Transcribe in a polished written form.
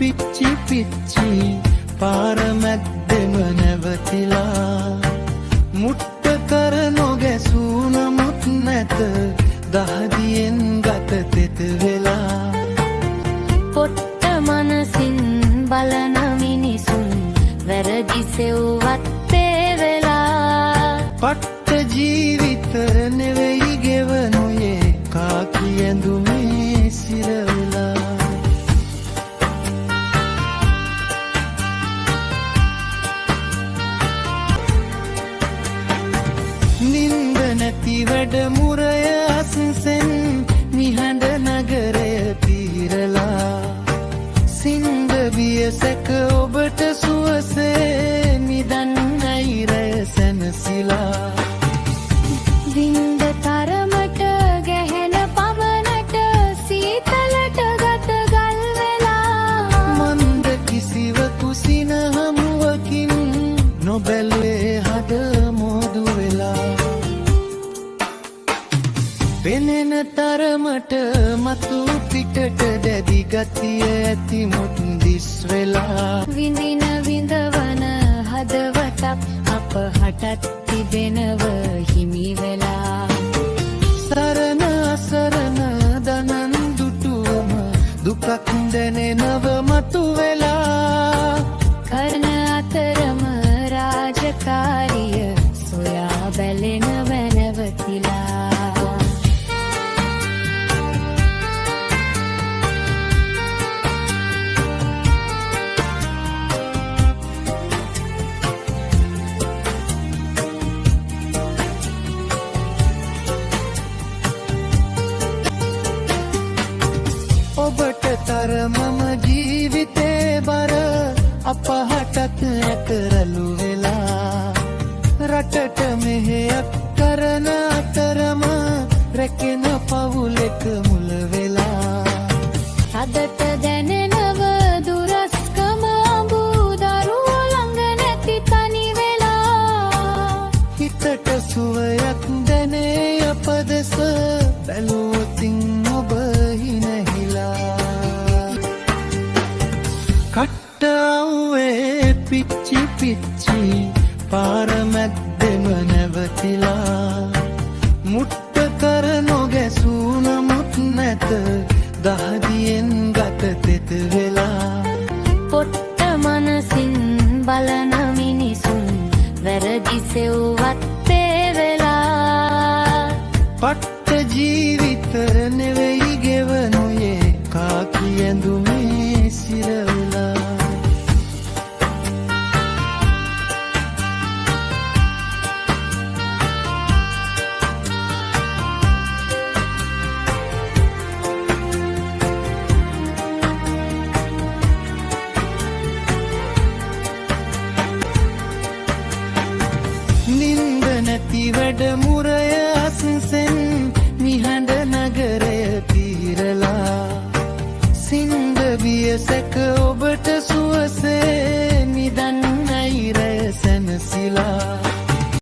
පිච්චි පිච්චි පාර මැද්දෙම නැවතිලා මුට්ට කර නොගැසූ නමුත් නැත දහදියෙන් ගත තෙත වෙලා පොට්ට මනසින් බලන මිනිසුන් වැරදි සෙව්වත් පේවෙලා පට්ට ජීවිත නෙවෙයි ගෙවනුයේ කාකි ඇඳුමේ සිරවෙලා නින්ද නැති වැඩමුරය අසසෙන් නිහඬ නගරය පීරලා සින්ද බිය සැක ඔබට සුවසේ නිදන් අයිරය සැනසිලා වින්ද තරමට ගැහෙන පවනට සීතලට ගත ගල් වෙලා මන්ද කිසිවකු සින හමුවකින් නොබැලුවේ හද මෝදු වෙලා පෙනෙන තරමට මතු පිටට දැඩි ගතිය ඇති මුත් දිස් වෙලා විඳින විඳවන හදවතක් අප හටත් තිබෙනව හිමි වෙලා සරණ අසරණ දනන් දුටුවම දුකක් දැනෙනව මතු වෙලා කරන අතරම රාජකාරිය සොයා බැලෙනව නැවතිලා ඔබට තරමම ජීවිතේ බර අපහටත් ඇකරලු වෙලා රටට මෙහෙයක් කරන අතරම රැකෙන පවුලක මුල වෙලා අදට දැනෙනව දුරස්කම අඹු දරුවෝ ළඟ නැති තනි වෙලා හිතට සුවයක් දැනේ අපදෙස බැලුවොතින් ඔබ හිනහිලා කට්ට අව්වේ පිච්චි පිච්චි පාර මැද්දෙම නැවතිලා මුට්ට කර නොගැසූ නමුත් නැත දහදියෙන් ගත තෙත වෙලා පොට්ට මනසින් බලන මිනිසුන් වැරදි සෙව්වත් පේවෙලා පට්ට ජීවිත නෙවෙයි ගෙවනුයේ කාකි ඇඳුමේ සිරවෙලා